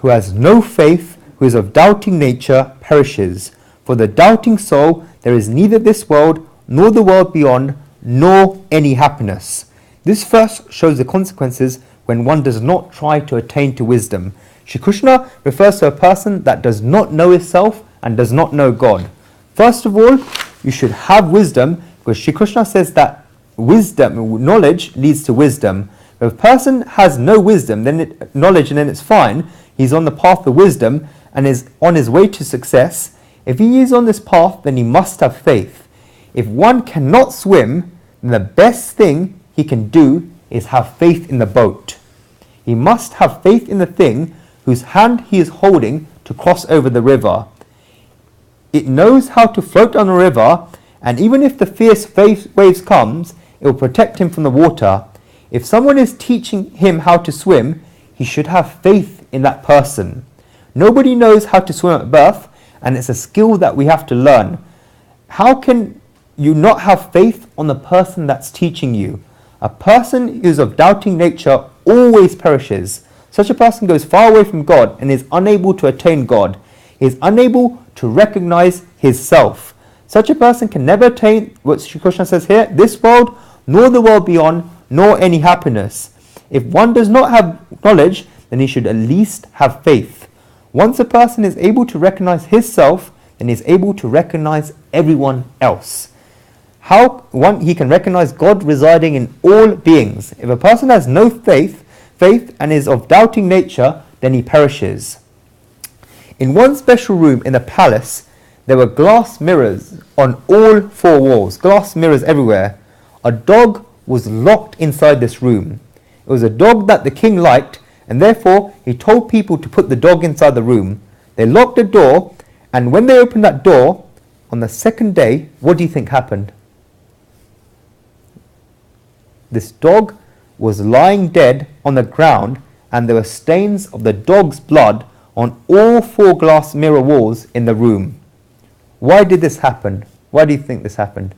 who has no faith, who is of doubting nature, perishes. For the doubting soul, there is neither this world, nor the world beyond, nor any happiness. This verse shows the consequences when one does not try to attain to wisdom. Shri Krishna refers to a person that does not know himself and does not know God. First of all, you should have wisdom, because Shri Krishna says that knowledge leads to wisdom. If a person has no wisdom, knowledge, and then it's fine, he's on the path of wisdom and is on his way to success. If he is on this path, then he must have faith. If one cannot swim, then the best thing he can do is have faith in the boat. He must have faith in the thing whose hand he is holding to cross over the river. It knows how to float on the river, and even if the fierce waves comes, it will protect him from the water. If someone is teaching him how to swim, he should have faith in that person. Nobody knows how to swim at birth, and it's a skill that we have to learn. How can you not have faith on the person that's teaching you? A person who is of doubting nature always perishes. Such a person goes far away from God and is unable to attain God. He is unable to recognize his self. Such a person can never attain what Sri Krishna says here, this world, nor the world beyond, nor any happiness. If one does not have knowledge, then he should at least have faith. Once a person is able to recognize his self, then he is able to recognize everyone else. He can recognize God residing in all beings. If a person has no faith and is of doubting nature, then he perishes. In one special room in the palace, there were glass mirrors on all four walls, glass mirrors everywhere. A dog was locked inside this room. It was a dog that the king liked, and therefore he told people to put the dog inside the room. They locked the door, and when they opened that door, on the second day, what do you think happened? This dog was lying dead on the ground, and there were stains of the dog's blood on all four glass mirror walls in the room. Why did this happen? Why do you think this happened?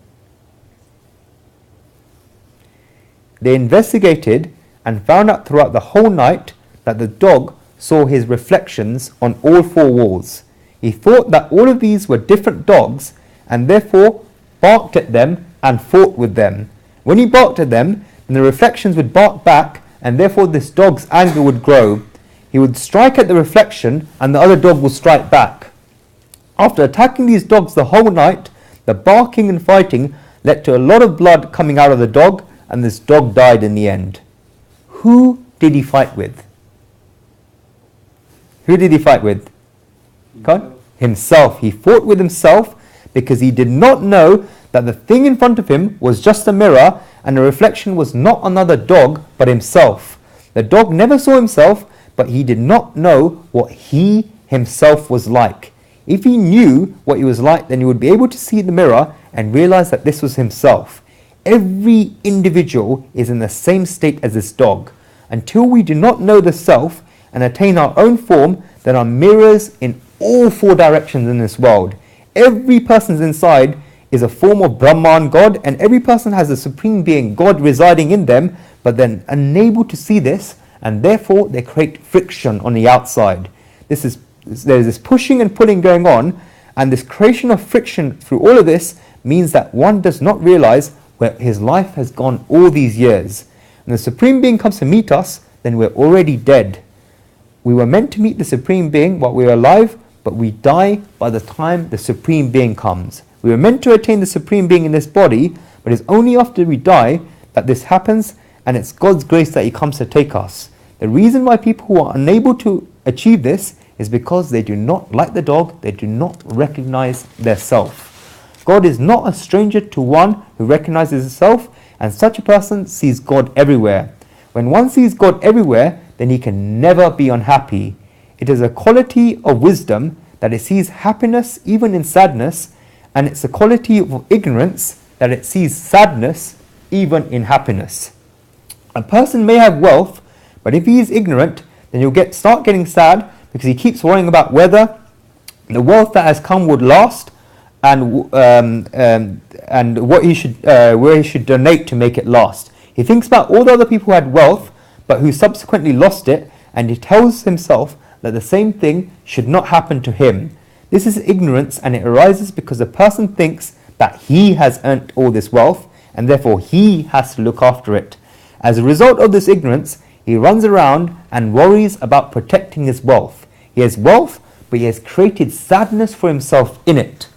They investigated and found out throughout the whole night that the dog saw his reflections on all four walls. He thought that all of these were different dogs and therefore barked at them and fought with them. When he barked at them, then the reflections would bark back, and therefore this dog's anger would grow. He would strike at the reflection and the other dog would strike back. After attacking these dogs the whole night, the barking and fighting led to a lot of blood coming out of the dog, and this dog died in the end. Who did he fight with? Who did he fight with? God? Himself. He fought with himself because he did not know that the thing in front of him was just a mirror, and the reflection was not another dog but himself. The dog never saw himself, but he did not know what he himself was like. If he knew what he was like, then he would be able to see the mirror and realize that this was himself. Every individual is in the same state as this dog. Until we do not know the self and attain our own form, there are mirrors in all four directions in this world. Every person's inside is a form of Brahman, God, and every person has a supreme being, God, residing in them, but then unable to see this, and therefore they create friction on the outside. There's this pushing and pulling going on, and this creation of friction through all of this means that one does not realize where his life has gone all these years. When the Supreme Being comes to meet us, then we're already dead. We were meant to meet the Supreme Being while we were alive, but we die by the time the Supreme Being comes. We were meant to attain the Supreme Being in this body, but it's only after we die that this happens, and it's God's grace that He comes to take us. The reason why people who are unable to achieve this is because they do not, like the dog, they do not recognize their self. God is not a stranger to one who recognizes himself, and such a person sees God everywhere. When one sees God everywhere, then he can never be unhappy. It is a quality of wisdom that it sees happiness even in sadness, and it's a quality of ignorance that it sees sadness even in happiness. A person may have wealth, but if he is ignorant, then he'll start getting sad because he keeps worrying about whether the wealth that has come would last, and what he should where he should donate to make it last. He thinks about all the other people who had wealth but who subsequently lost it, and he tells himself that the same thing should not happen to him. This is ignorance, and it arises because a person thinks that he has earned all this wealth, and therefore he has to look after it. As a result of this ignorance, he runs around and worries about protecting his wealth. He has wealth, but he has created sadness for himself in it.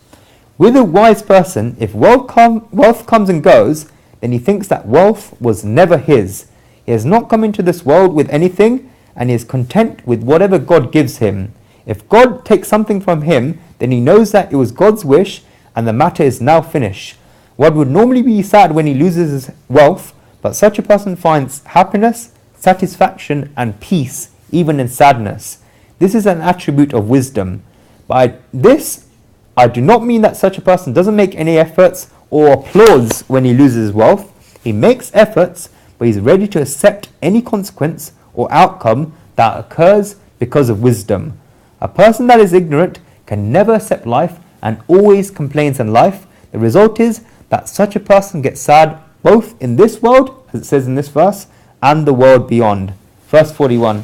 With a wise person, if wealth comes and goes, then he thinks that wealth was never his. He has not come into this world with anything, and he is content with whatever God gives him. If God takes something from him, then he knows that it was God's wish, and the matter is now finished. One would normally be sad when he loses his wealth, but such a person finds happiness, satisfaction, and peace even in sadness. This is an attribute of wisdom. By this, I do not mean that such a person doesn't make any efforts or applauds when he loses wealth. He makes efforts, but he is ready to accept any consequence or outcome that occurs because of wisdom. A person that is ignorant can never accept life and always complains in life. The result is that such a person gets sad both in this world, as it says in this verse, and the world beyond. Verse 41.